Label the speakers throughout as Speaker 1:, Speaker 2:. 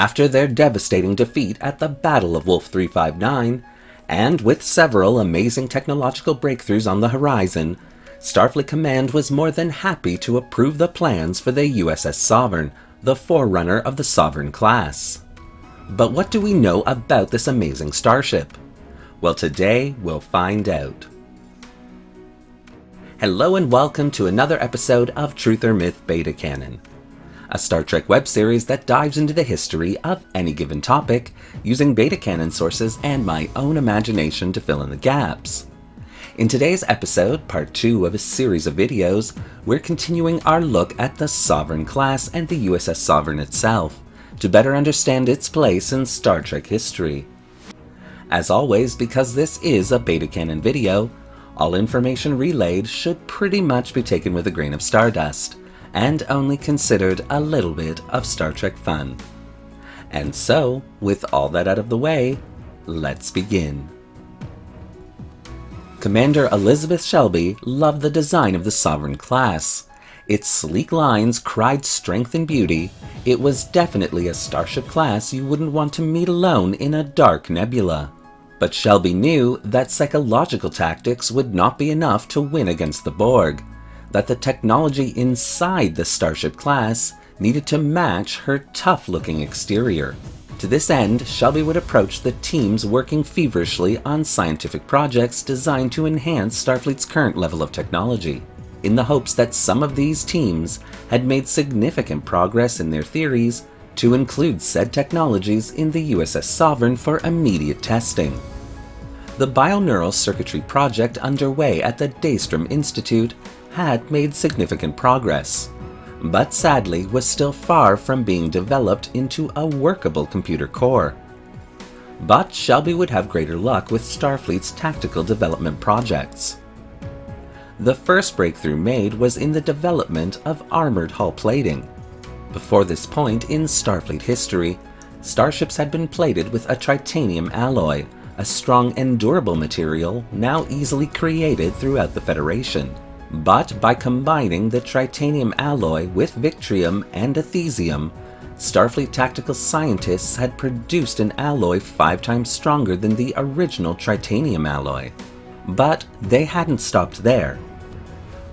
Speaker 1: After their devastating defeat at the Battle of Wolf 359, and with several amazing technological breakthroughs on the horizon, Starfleet Command was more than happy to approve the plans for the USS Sovereign, the forerunner of the Sovereign class. But what do we know about this amazing starship? Well, today we'll find out. Hello and welcome to another episode of Truth or Myth Beta Canon, a Star Trek web series that dives into the history of any given topic using beta canon sources and my own imagination to fill in the gaps. In today's episode, part 2 of a series of videos, we're continuing our look at the Sovereign class and the USS Sovereign itself, to better understand its place in Star Trek history. As always, because this is a beta canon video, all information relayed should pretty much be taken with a grain of stardust, and only considered a little bit of Star Trek fun. And so, with all that out of the way, let's begin. Commander Elizabeth Shelby loved the design of the Sovereign class. Its sleek lines cried strength and beauty. It was definitely a starship class you wouldn't want to meet alone in a dark nebula. But Shelby knew that psychological tactics would not be enough to win against the Borg, that the technology inside the starship class needed to match her tough-looking exterior. To this end, Shelby would approach the teams working feverishly on scientific projects designed to enhance Starfleet's current level of technology, in the hopes that some of these teams had made significant progress in their theories to include said technologies in the USS Sovereign for immediate testing. The bioneural circuitry project underway at the Daystrom Institute had made significant progress, but sadly was still far from being developed into a workable computer core. But Shelby would have greater luck with Starfleet's tactical development projects. The first breakthrough made was in the development of armored hull plating. Before this point in Starfleet history, starships had been plated with a titanium alloy, a strong and durable material now easily created throughout the Federation. But by combining the titanium alloy with Victrium and Ethesium, Starfleet tactical scientists had produced an alloy 5 times stronger than the original titanium alloy. But they hadn't stopped there.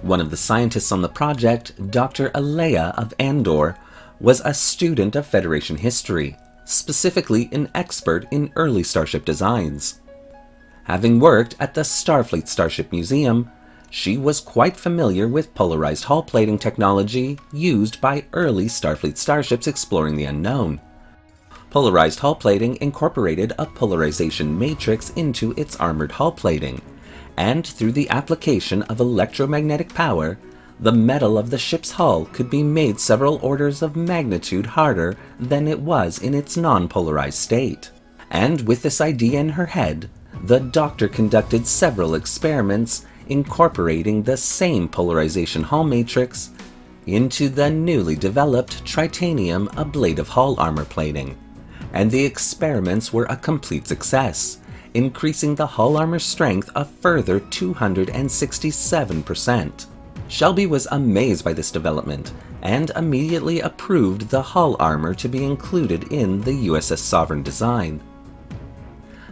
Speaker 1: One of the scientists on the project, Dr. Alea of Andor, was a student of Federation history, specifically an expert in early starship designs. Having worked at the Starfleet Starship Museum, she was quite familiar with polarized hull plating technology used by early Starfleet starships exploring the unknown. Polarized hull plating incorporated a polarization matrix into its armored hull plating, and through the application of electromagnetic power, the metal of the ship's hull could be made several orders of magnitude harder than it was in its non-polarized state. And with this idea in her head, the Doctor conducted several experiments incorporating the same polarization hull matrix into the newly developed titanium ablative hull armor plating, and the experiments were a complete success, increasing the hull armor strength a further 267%. Shelby was amazed by this development and immediately approved the hull armor to be included in the USS Sovereign design.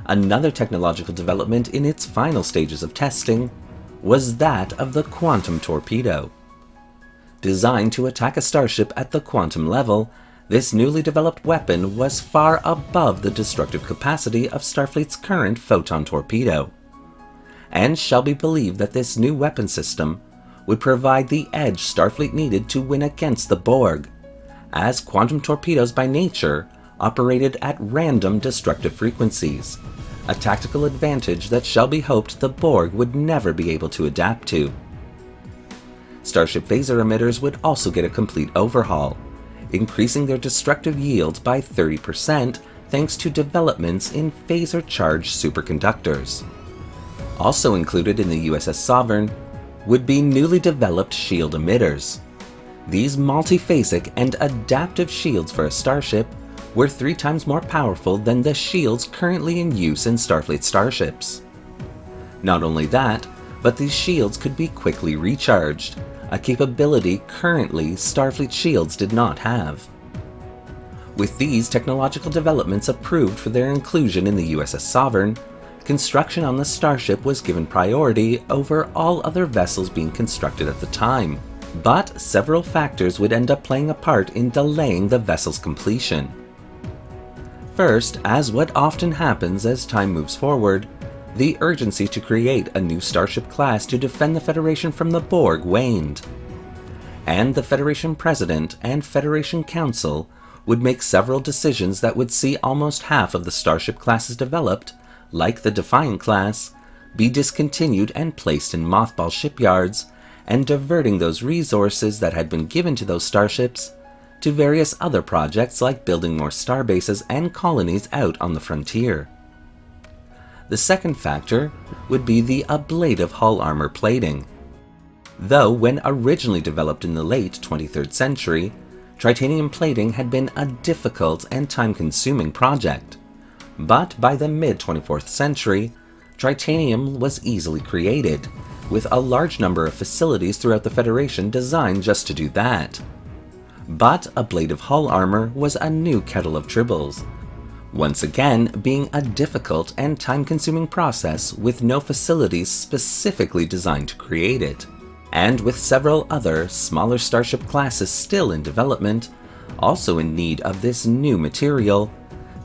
Speaker 1: Another technological development in its final stages of testing was that of the quantum torpedo. Designed to attack a starship at the quantum level, this newly developed weapon was far above the destructive capacity of Starfleet's current photon torpedo. And Shelby believed that this new weapon system would provide the edge Starfleet needed to win against the Borg, as quantum torpedoes by nature operated at random destructive frequencies, a tactical advantage that Shelby hoped the Borg would never be able to adapt to. Starship phaser emitters would also get a complete overhaul, increasing their destructive yield by 30% thanks to developments in phaser-charged superconductors. Also included in the USS Sovereign would be newly developed shield emitters. These multiphasic and adaptive shields for a starship were 3 times more powerful than the shields currently in use in Starfleet starships. Not only that, but these shields could be quickly recharged, a capability currently Starfleet shields did not have. With these technological developments approved for their inclusion in the USS Sovereign, construction on the starship was given priority over all other vessels being constructed at the time. But several factors would end up playing a part in delaying the vessel's completion. First, as what often happens as time moves forward, the urgency to create a new starship class to defend the Federation from the Borg waned. And the Federation President and Federation Council would make several decisions that would see almost half of the starship classes developed, like the Defiant class, be discontinued and placed in mothball shipyards, and diverting those resources that had been given to those starships to various other projects like building more starbases and colonies out on the frontier. The second factor would be the ablative hull armor plating. Though when originally developed in the late 23rd century, titanium plating had been a difficult and time-consuming project. But by the mid-24th century, titanium was easily created, with a large number of facilities throughout the Federation designed just to do that. But ablative hull armor was a new kettle of troubles, once again being a difficult and time-consuming process with no facilities specifically designed to create it. And with several other smaller starship classes still in development, also in need of this new material,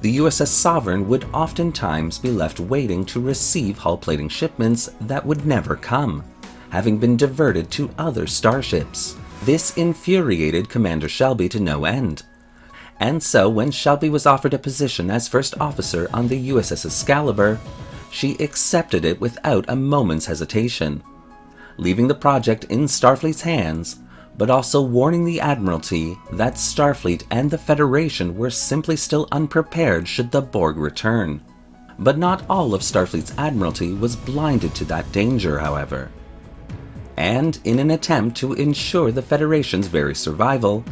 Speaker 1: the USS Sovereign would oftentimes be left waiting to receive hull plating shipments that would never come, having been diverted to other starships. This infuriated Commander Shelby to no end. And so when Shelby was offered a position as first officer on the USS Excalibur, she accepted it without a moment's hesitation, leaving the project in Starfleet's hands, but also warning the Admiralty that Starfleet and the Federation were simply still unprepared should the Borg return. But not all of Starfleet's Admiralty was blinded to that danger, however. And in an attempt to ensure the Federation's very survival,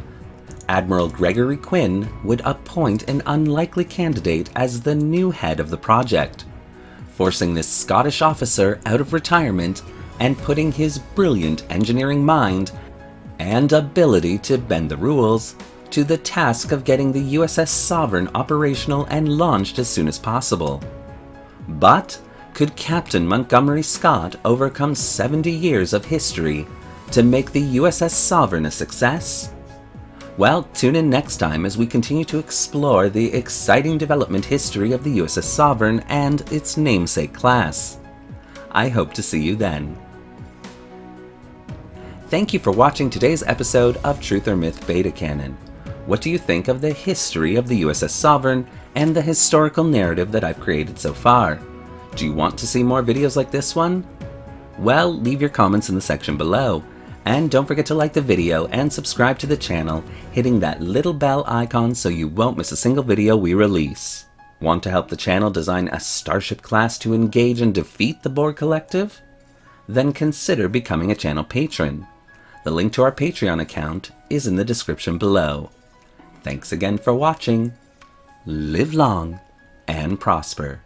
Speaker 1: Admiral Gregory Quinn would appoint an unlikely candidate as the new head of the project, forcing this Scottish officer out of retirement and putting his brilliant engineering mind and ability to bend the rules to the task of getting the USS Sovereign operational and launched as soon as possible. But could Captain Montgomery Scott overcome 70 years of history to make the USS Sovereign a success? Well, tune in next time as we continue to explore the exciting development history of the USS Sovereign and its namesake class. I hope to see you then. Thank you for watching today's episode of Truth or Myth Beta Canon. What do you think of the history of the USS Sovereign and the historical narrative that I've created so far? Do you want to see more videos like this one? Well, leave your comments in the section below. And don't forget to like the video and subscribe to the channel, hitting that little bell icon so you won't miss a single video we release. Want to help the channel design a starship class to engage and defeat the Borg Collective? Then consider becoming a channel patron. The link to our Patreon account is in the description below. Thanks again for watching. Live long and prosper.